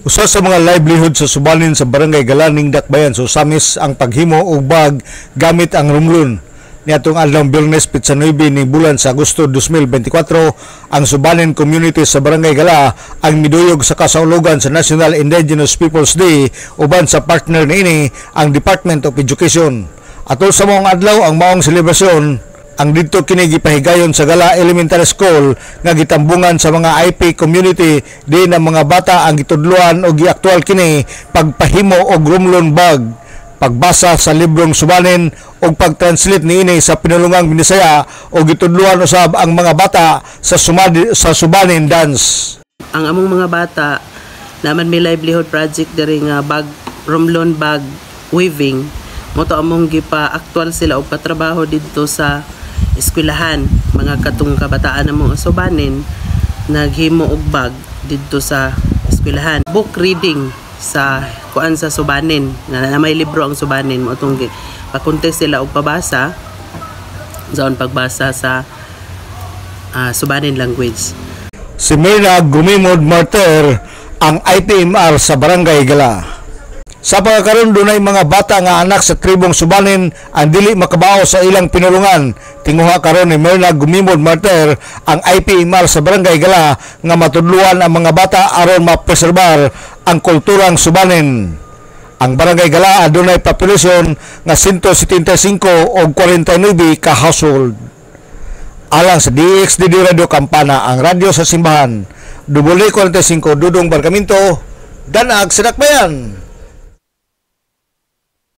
Usa sa mga livelihood sa subanin sa Barangay Galaning Dakbayan so samis ang paghimo og bag gamit ang rumlon. Niadtong adlaw Biyernes Pitsa 9 ni bulan sa Agosto 2024 ang subanin community sa Barangay Gala ang miduyog sa kasaulugan sa National Indigenous Peoples Day uban sa partner niini ang Department of Education. Atol sa maong adlaw ang maong selebrasyon ang dito kini gipahigayon sa Gala Elementary School nga gitambungan sa mga IP community di na mga bata ang gitudluan o giaktual kini pagpahimo og rumlon bag, pagbasa sa librong subanin o pagtranslate niini sa pinulungang Binisaya o gitudluan usab ang mga bata sa subanin dance. Ang among mga bata naman may livelihood project diri nga bag rumlon bag weaving mo to among gipa-aktual sila og patrabaho didto sa eskwelahan. Mga katong kabataan na mga subanin naghimo og bag didto sa eskwelahan. Book reading sa kuan sa subanin na may libro ang subanin mo tong pa-contest sila og pabasa zaon pagbasa sa subanin language. Si Myrna Gumimod Martir ang IPMR sa Barangay Gala. Sa pagkakaroon dunay mga bata nga anak sa tribong subanin ang dili makabao sa ilang pinulungan. Tinguha karon ni Myrna Gumimod Martir ang IPMR sa Barangay Gala nga matudluan ang mga bata aron mapreserbar ang kulturang subanin. Ang Barangay Gala adunay populasyon nga 175 o 49 ka household. Alang sa DXDD Radio Campana, ang radyo sa simbahan, W45 Dudong Barkamento, Danag sa Dakbayan.